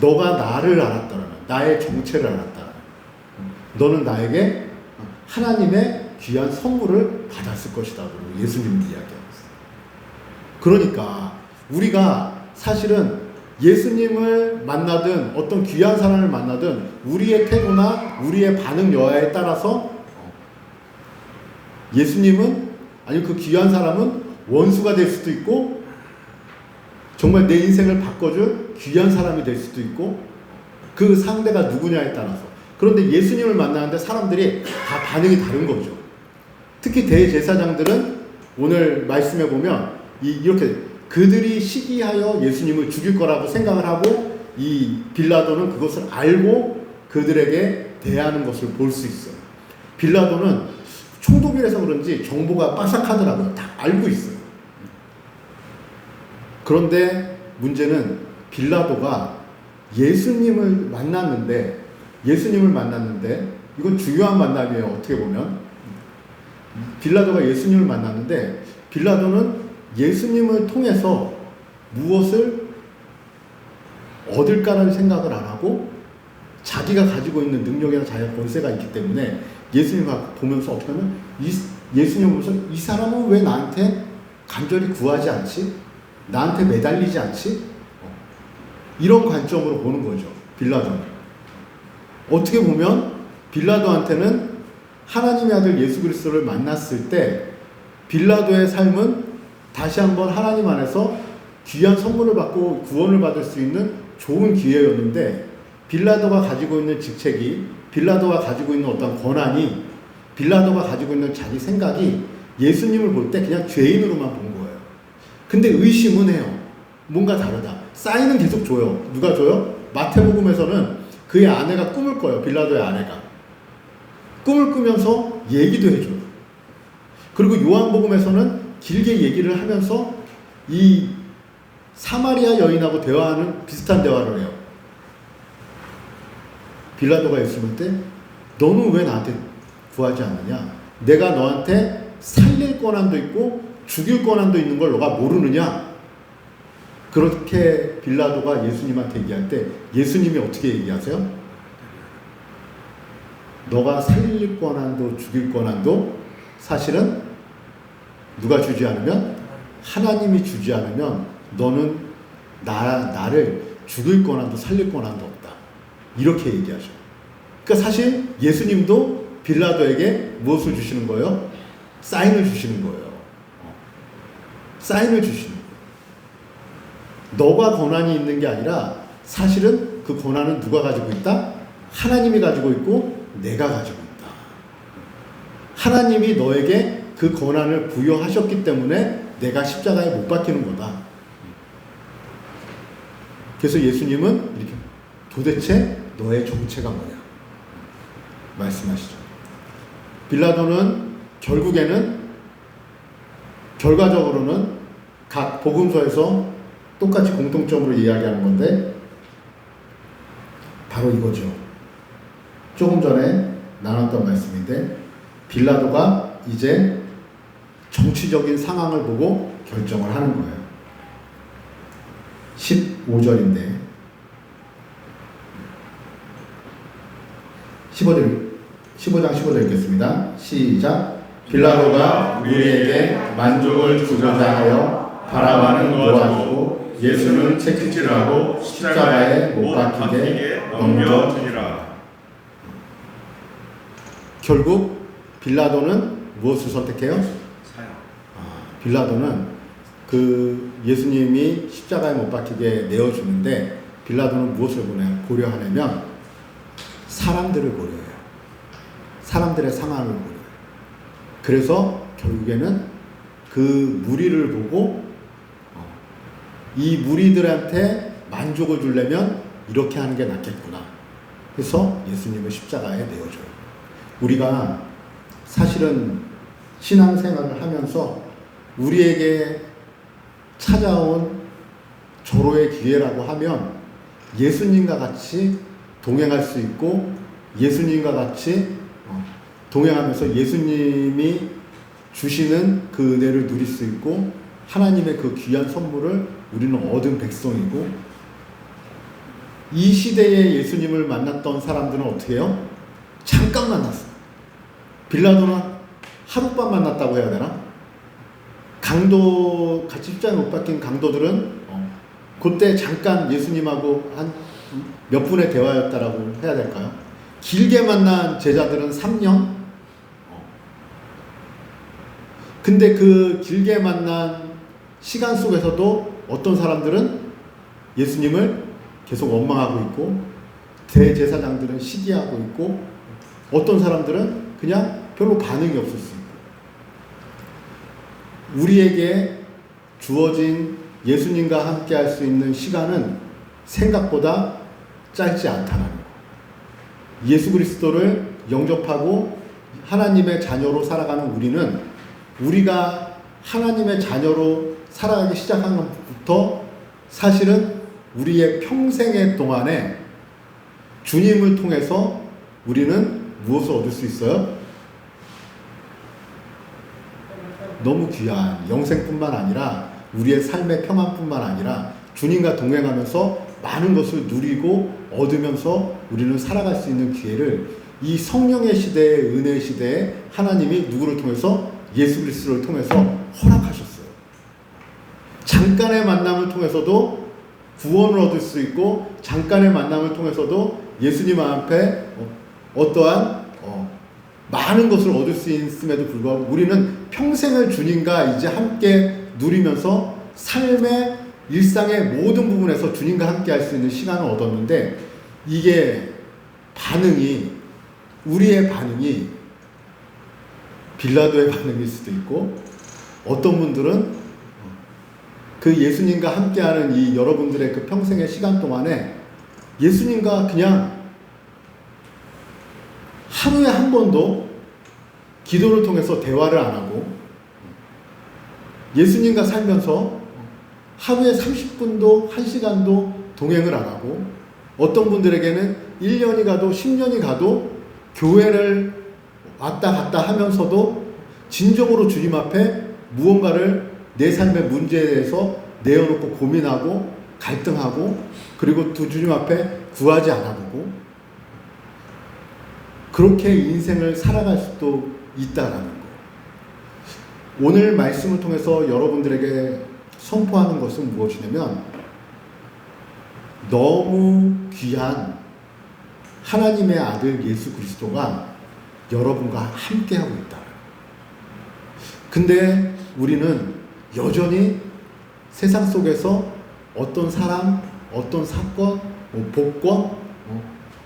너가 나를 알았더라면 나의 정체를 알았다면 너는 나에게 하나님의 귀한 선물을 받았을 것이다. 예수님이 이야기하고 있어요. 그러니까 우리가 사실은 예수님을 만나든 어떤 귀한 사람을 만나든 우리의 태도나 우리의 반응 여하에 따라서 예수님은 아니면 그 귀한 사람은 원수가 될 수도 있고 정말 내 인생을 바꿔줄 귀한 사람이 될 수도 있고 그 상대가 누구냐에 따라서. 그런데 예수님을 만나는데 사람들이 다 반응이 다른 거죠. 특히 대제사장들은 오늘 말씀해 보면 이렇게 그들이 시기하여 예수님을 죽일 거라고 생각을 하고 이 빌라도는 그것을 알고 그들에게 대하는 것을 볼 수 있어요. 빌라도는 총독이라서 그런지 정보가 빠삭하더라고요. 다 알고 있어요. 그런데 문제는 빌라도가 예수님을 만났는데 이건 중요한 만남이에요. 어떻게 보면 빌라도가 예수님을 만났는데 빌라도는 예수님을 통해서 무엇을 얻을까라는 생각을 안 하고 자기가 가지고 있는 능력이나 자기의 권세가 있기 때문에 예수님을 보면서 어떻게 하면 예수님을 보면서 이 사람은 왜 나한테 간절히 구하지 않지? 나한테 매달리지 않지? 이런 관점으로 보는 거죠. 빌라도는. 어떻게 보면 빌라도한테는 하나님의 아들 예수 그리스도를 만났을 때 빌라도의 삶은 다시 한번 하나님 안에서 귀한 선물을 받고 구원을 받을 수 있는 좋은 기회였는데 빌라도가 가지고 있는 직책이 빌라도가 가지고 있는 어떤 권한이 빌라도가 가지고 있는 자기 생각이 예수님을 볼 때 그냥 죄인으로만 본 거예요. 근데 의심은 해요. 뭔가 다르다. 사인은 계속 줘요. 누가 줘요? 마태복음에서는 그의 아내가 꿈을 꿔요. 빌라도의 아내가. 꿈을 꾸면서 얘기도 해줘요. 그리고 요한복음에서는 길게 얘기를 하면서 이 사마리아 여인하고 대화하는 비슷한 대화를 해요. 빌라도가 예수님을 때 너는 왜 나한테 구하지 않느냐? 내가 너한테 살릴 권한도 있고 죽일 권한도 있는 걸 너가 모르느냐? 그렇게 빌라도가 예수님한테 얘기할 때 예수님이 어떻게 얘기하세요? 너가 살릴 권한도 죽일 권한도 사실은 누가 주지 않으면 하나님이 주지 않으면 너는 나를 죽일 권한도 살릴 권한도 없다. 이렇게 얘기하죠. 그러니까 사실 예수님도 빌라도에게 무엇을 주시는 거예요? 사인을 주시는 거예요. 사인을 주시는 거예요. 너가 권한이 있는 게 아니라 사실은 그 권한은 누가 가지고 있다? 하나님이 가지고 있고 내가 가지고 있다. 하나님이 너에게 그 권한을 부여하셨기 때문에 내가 십자가에 못 박히는 거다. 그래서 예수님은 이렇게 도대체 너의 정체가 뭐냐 말씀하시죠. 빌라도는 결과적으로는 각 복음서에서 똑같이 공통점으로 이야기하는 건데 바로 이거죠. 조금 전에 나눴던 말씀인데 빌라도가 이제 정치적인 상황을 보고 결정을 하는 거예요. 15절인데 15장 15절 읽겠습니다. 시작. 빌라도가 우리에게 만족을 주고자 하여 바라바는 놓아주고 예수는 채찍질하고 십자가에 못 박히게 넘겨주니라. 결국 빌라도는 무엇을 선택해요? 빌라도는 그 예수님이 십자가에 못 박히게 내어주는데 빌라도는 무엇을 고려하냐면 사람들을 고려해요. 사람들의 상황을 고려해요. 그래서 결국에는 그 무리를 보고 이 무리들한테 만족을 주려면 이렇게 하는 게 낫겠구나. 그래서 예수님을 십자가에 내어줘요. 우리가 사실은 신앙생활을 하면서 우리에게 찾아온 절호의 기회라고 하면 예수님과 같이 동행할 수 있고 예수님과 같이 동행하면서 예수님이 주시는 그 은혜를 누릴 수 있고 하나님의 그 귀한 선물을 우리는 얻은 백성이고 이 시대에 예수님을 만났던 사람들은 어떻게 해요? 잠깐 만났어요. 빌라도는 하룻밤 만났다고 해야 되나? 강도 같이 십자가에 못 박힌 강도들은 그때 잠깐 예수님하고 한 몇 분의 대화였다라고 해야 될까요? 길게 만난 제자들은 3년? 근데 그 길게 만난 시간 속에서도 어떤 사람들은 예수님을 계속 원망하고 있고 대제사장들은 시기하고 있고 어떤 사람들은 그냥 별로 반응이 없을 수 있고 우리에게 주어진 예수님과 함께 할 수 있는 시간은 생각보다 짧지 않다는 거. 예수 그리스도를 영접하고 하나님의 자녀로 살아가는 우리는 우리가 하나님의 자녀로 살아가기 시작한 것부터 사실은 우리의 평생의 동안에 주님을 통해서 우리는 무엇을 얻을 수 있어요? 너무 귀한 영생뿐만 아니라 우리의 삶의 평안뿐만 아니라 주님과 동행하면서 많은 것을 누리고 얻으면서 우리는 살아갈 수 있는 기회를 이 성령의 시대의 은혜의 시대에 하나님이 누구를 통해서 예수 그리스도를 통해서 허락하셨어요. 잠깐의 만남을 통해서도 구원을 얻을 수 있고 잠깐의 만남을 통해서도 예수님 앞에 어떠한 많은 것을 얻을 수 있음에도 불구하고 우리는 평생을 주님과 이제 함께 누리면서 삶의 일상의 모든 부분에서 주님과 함께 할 수 있는 시간을 얻었는데 이게 우리의 반응이 빌라도의 반응일 수도 있고 어떤 분들은 그 예수님과 함께하는 이 여러분들의 그 평생의 시간 동안에 예수님과 그냥 하루에 한 번도 기도를 통해서 대화를 안 하고 예수님과 살면서 하루에 30분도 1시간도 동행을 안 하고 어떤 분들에게는 1년이 가도 10년이 가도 교회를 왔다 갔다 하면서도 진정으로 주님 앞에 무언가를 내 삶의 문제에 대해서 내어놓고 고민하고 갈등하고 그리고 또 주님 앞에 구하지 않아보고 그렇게 인생을 살아갈 수도 있다라는 거. 오늘 말씀을 통해서 여러분들에게 선포하는 것은 무엇이냐면 너무 귀한 하나님의 아들 예수 그리스도가 여러분과 함께하고 있다. 근데 우리는 여전히 세상 속에서 어떤 사람, 어떤 사건, 복권,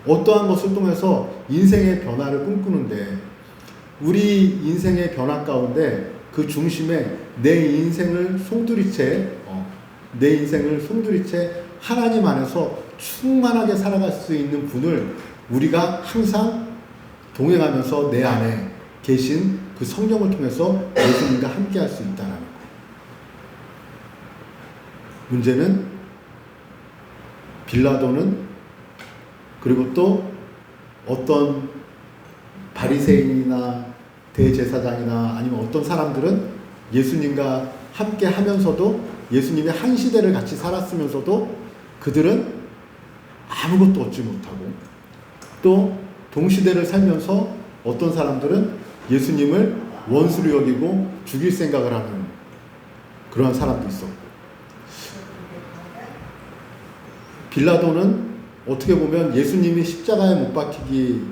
어떠한 것을 통해서 인생의 변화를 꿈꾸는데 우리 인생의 변화 가운데 그 중심에 내 인생을 송두리째 하나님 안에서 충만하게 살아갈 수 있는 분을 우리가 항상 동행하면서 내 안에 계신 그 성령을 통해서 예수님과 함께 할 수 있다는 거. 문제는 빌라도는 그리고 또 어떤 바리새인이나 대제사장이나 아니면 어떤 사람들은 예수님과 함께 하면서도 예수님의 한 시대를 같이 살았으면서도 그들은 아무것도 얻지 못하고 또 동시대를 살면서 어떤 사람들은 예수님을 원수로 여기고 죽일 생각을 하는 그러한 사람도 있었고 빌라도는 어떻게 보면 예수님이 십자가에 못 박히기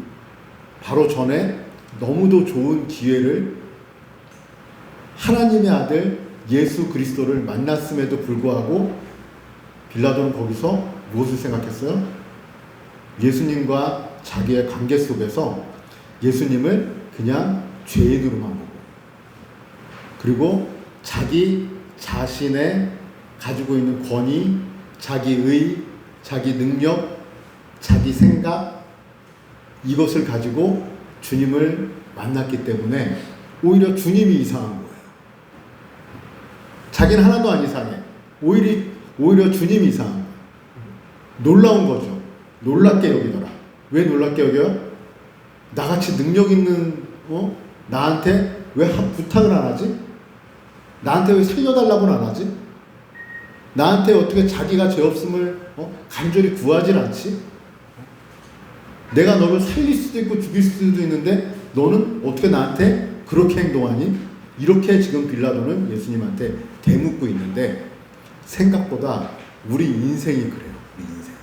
바로 전에 너무도 좋은 기회를 하나님의 아들 예수 그리스도를 만났음에도 불구하고 빌라도는 거기서 무엇을 생각했어요? 예수님과 자기의 관계 속에서 예수님을 그냥 죄인으로만 보고 그리고 자기 자신의 가지고 있는 권위, 자기의, 자기 능력, 자기 생각 이것을 가지고 주님을 만났기 때문에 오히려 주님이 이상한 거예요. 자기는 하나도 안 이상해. 오히려 주님이 이상한 거예요. 놀라운 거죠. 놀랍게 여기더라. 왜 놀랍게 여겨요? 나같이 능력 있는 나한테 왜 부탁을 안 하지? 나한테 왜 살려달라고는 안 하지? 나한테 어떻게 자기가 죄 없음을 간절히 구하질 않지? 내가 너를 살릴 수도 있고 죽일 수도 있는데 너는 어떻게 나한테 그렇게 행동하니? 이렇게 지금 빌라도는 예수님한테 대묻고 있는데 생각보다 우리 인생이 그래요. 우리 인생.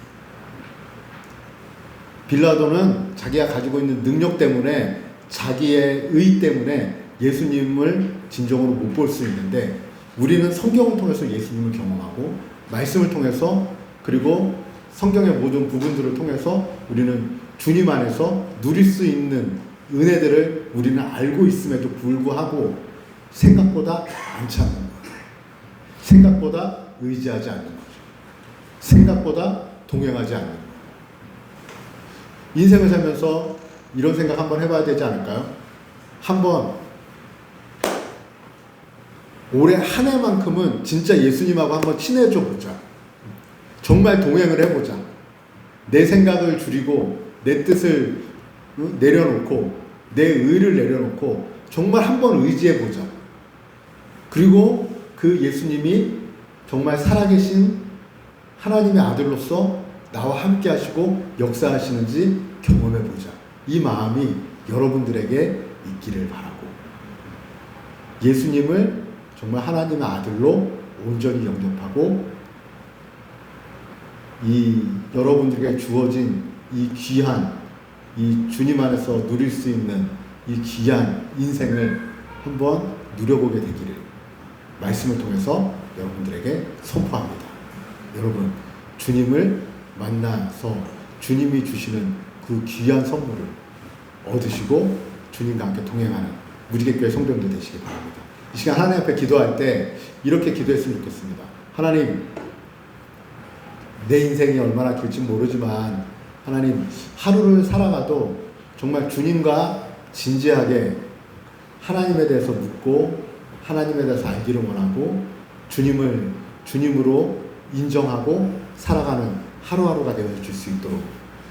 빌라도는 자기가 가지고 있는 능력 때문에 자기의 의 때문에 예수님을 진정으로 못 볼 수 있는데 우리는 성경을 통해서 예수님을 경험하고 말씀을 통해서 그리고 성경의 모든 부분들을 통해서 우리는 주님 안에서 누릴 수 있는 은혜들을 우리는 알고 있음에도 불구하고 생각보다 많지 않는 거예요. 생각보다 의지하지 않는 거죠. 생각보다 동행하지 않는 거예요. 인생을 살면서 이런 생각 한번 해봐야 되지 않을까요? 한번 올해 한 해만큼은 진짜 예수님하고 한번 친해져 보자. 정말 동행을 해보자. 내 생각을 줄이고 내 뜻을 내려놓고 내 의를 내려놓고 정말 한번 의지해보자. 그리고 그 예수님이 정말 살아계신 하나님의 아들로서 나와 함께 하시고 역사하시는지 경험해보자. 이 마음이 여러분들에게 있기를 바라고 예수님을 정말 하나님의 아들로 온전히 영접하고 이 여러분들에게 주어진 이 귀한 이 주님 안에서 누릴 수 있는 이 귀한 인생을 한번 누려보게 되기를 말씀을 통해서 여러분들에게 선포합니다. 여러분 주님을 만나서 주님이 주시는 그 귀한 선물을 얻으시고 주님과 함께 동행하는 무지개교회 성도님들 되시기 바랍니다. 이 시간 하나님 앞에 기도할 때 이렇게 기도했으면 좋겠습니다. 하나님, 내 인생이 얼마나 길지 모르지만 하나님, 하루를 살아가도 정말 주님과 진지하게 하나님에 대해서 묻고 하나님에 대해서 알기를 원하고 주님을 주님으로 인정하고 살아가는 하루하루가 되어줄 수 있도록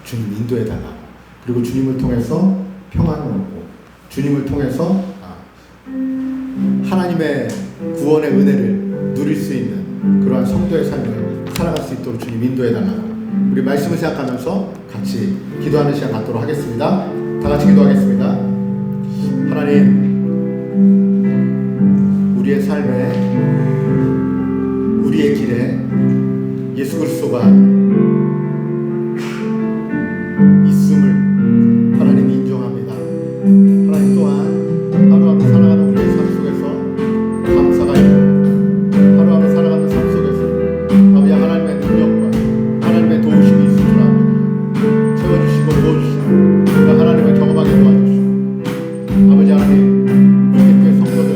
주님 인도해달라고, 그리고 주님을 통해서 평안을 얻고 주님을 통해서 하나님의 구원의 은혜를 누릴 수 있는 그러한 성도의 삶을 살아갈 수 있도록 주님 인도해달라고, 우리 말씀을 생각하면서 같이 기도하는 시간 갖도록 하겠습니다. 다 같이 기도하겠습니다. 하나님, 우리의 삶에, 우리의 길에 예수 그리스도가 있음을 하나님 인정합니다. 하나님 또한 하루하루 살아가는 우리의 삶 속에서 감사가 있고, 하루하루 살아가는 삶 속에서 아버지 하나님의 능력과 하나님의 도우심이 있을 줄 압니다. 채워주시고 도와주시고 우리가 하나님을 경험하게 도와주시고, 아버지 하나님, 우리 교회 성도들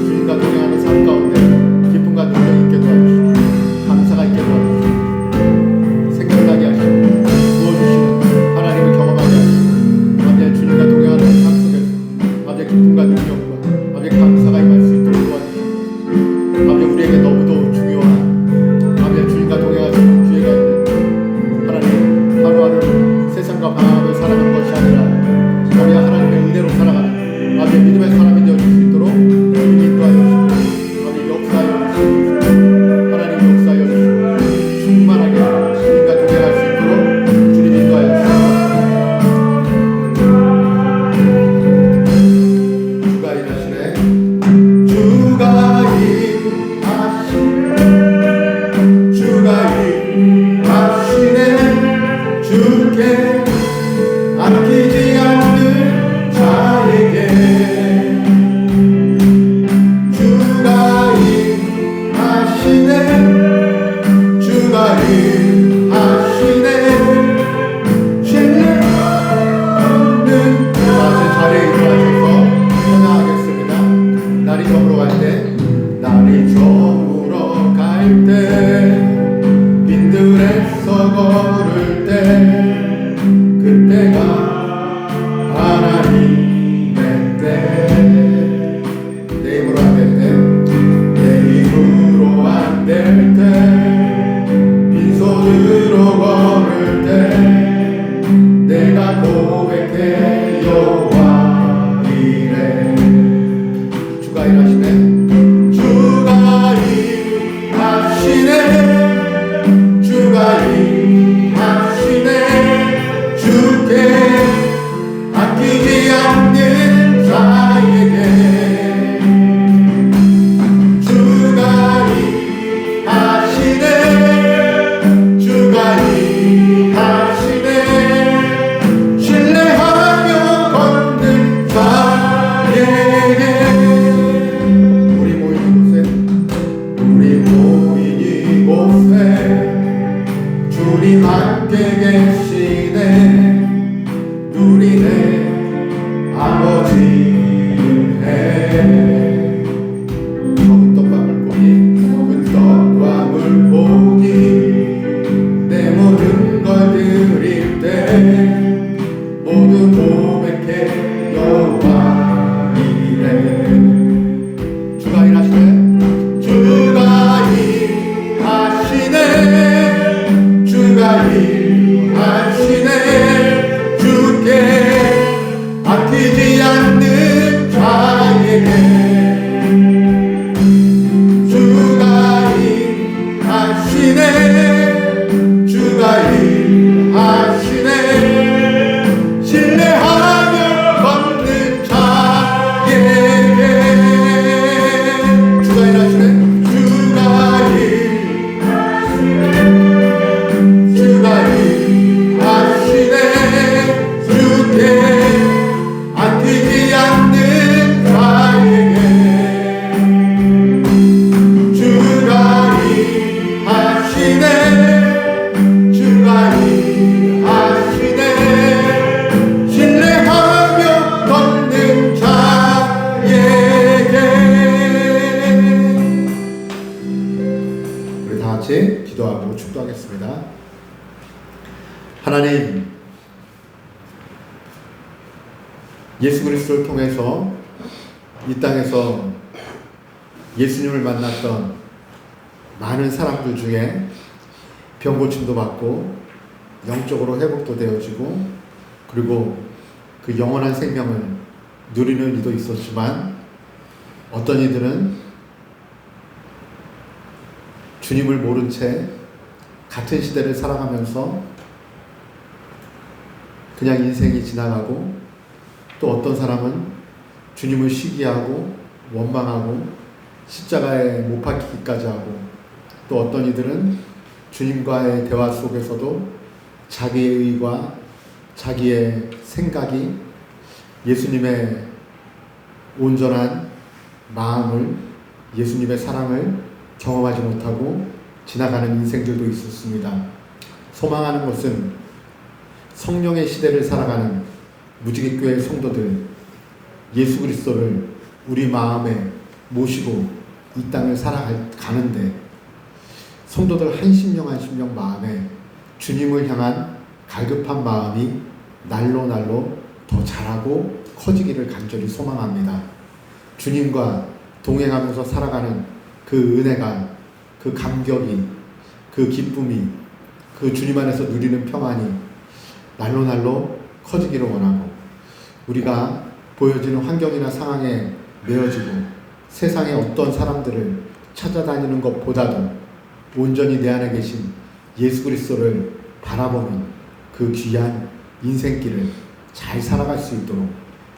주님과 동행하는 삶 가운데 기쁨과 능력이 있게 도와주시고 감사가 있게 도와주시고 생각나게 하시고 도와주시는 하나님을 경험하게 하시고, 아버지 주님과 동행하는 삶 속에서 아버지 기쁨과 능력과 아버지 감사가 임할 수 있도록 도와주시고, 아버지 우리에게 너무도 중요한 아버지 주님과 동행하시는 기회가 있는 하나님, 하루하루 세상과 방황을 살아가는 것이 아니라 아버지 하나님의 은혜로 살아가는 아버지 믿음의 사람이 되어줄 수 있도록 주님 인도하여 주시고, 아버지 역사하여 주시고 하나님 역사하여 주시고 충만하게 주님과 동행할 수 있도록 주님 인도하여 주시고, 주가 일하시네, 주가 일하시네, 주가 일하시네, 주께 아끼지 않는 자에게 주가 일하시네, 주가 일하시네, 신뢰 없는 다시 자리에 일어나셔서 찬양하겠습니다. 날이 저물어 갈 때, 날이 저물어 갈 때, 빈들에서 걸을 때, 그때가 하나님의 때, 내 힘으로 안 될 때, 내 힘으로 안 될 때, 빈손으로 걸을 때, 내가 고백해 여호와 이래. 주가 일하시네, 주가 일하시네, 주가 일하시네, 주께 아끼지 않는 자에게 주가 일하시네, 주가 일하시네, 신뢰하며 걷는 자에게. 우리 모인 이곳에 주님 함께 계시네, 누리네 아버지의 적은 떡과 물고기, 적은 떡과 물고기, 내 모든 걸 드릴 때 모두 고백해 여호와 이래. 주가 일하시네, 주가 일하시네, 주가 일하시네, 주께 아끼지 않는 자에게 주가 일하시네, 주가 일하시네, 신뢰하며 걷는 자에게 주가 일하시네, 주가 일하시네, 주가 일하시네, 주께 아끼지 않는 자에게 주가 일하시네, 주가 일하시네, 신뢰하며 걷는 자에게. 우리 다 같이 기도하고 축도하겠습니다. 하나님, 예수 그리스도를 통해서 이 땅에서 예수님을 만났던 많은 사람들 중에 병고침도 받고 영적으로 회복도 되어지고 그리고 그 영원한 생명을 누리는 이도 있었지만 어떤 이들은 주님을 모른 채 같은 시대를 살아가면서 그냥 인생이 지나가고 또 어떤 사람은 주님을 시기하고 원망하고 십자가에 못 박히기까지 하고 또 어떤 이들은 주님과의 대화 속에서도 자기의 의와 자기의 생각이 예수님의 온전한 마음을 예수님의 사랑을 경험하지 못하고 지나가는 인생들도 있었습니다. 소망하는 것은 성령의 시대를 살아가는 무지개교회 성도들 예수 그리스도를 우리 마음에 모시고 이 땅을 살아가는데 성도들 한 심령 한 심령 마음에 주님을 향한 갈급한 마음이 날로 더 자라고 커지기를 간절히 소망합니다. 주님과 동행하면서 살아가는 그 은혜가 그 감격이 그 기쁨이 그 주님 안에서 누리는 평안이 날로 커지기를 원하고 우리가 보여지는 환경이나 상황에 매여지고 세상의 어떤 사람들을 찾아다니는 것보다도 온전히 내 안에 계신 예수 그리스도를 바라보는 그 귀한 인생길을 잘 살아갈 수 있도록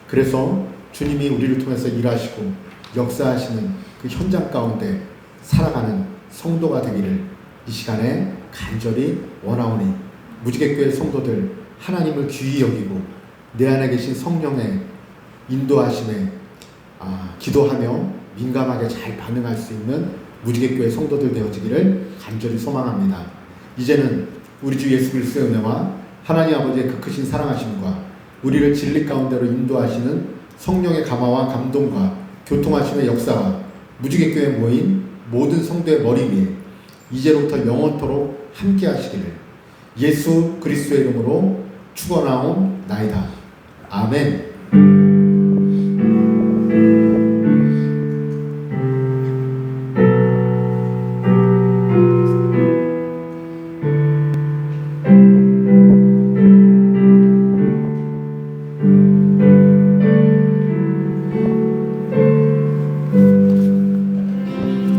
그래서 주님이 우리를 통해서 일하시고 역사하시는 그 현장 가운데 살아가는 성도가 되기를 이 시간에 간절히 원하오니 무지개교회 성도들 하나님을 귀히 여기고 내 안에 계신 성령의 인도하심에 기도하며 민감하게 잘 반응할 수 있는 무지개교회 성도들 되어지기를 간절히 소망합니다. 이제는 우리 주 예수 그리스도의 은혜와 하나님 아버지의 그 크신 사랑하심과 우리를 진리 가운데로 인도하시는 성령의 감화와 감동과 교통하심의 역사가 무지개교회에 모인 모든 성도의 머리 위에 이제로부터 영원토록 함께 하시기를 예수 그리스도의 이름으로 축원하옵나이다. 아멘.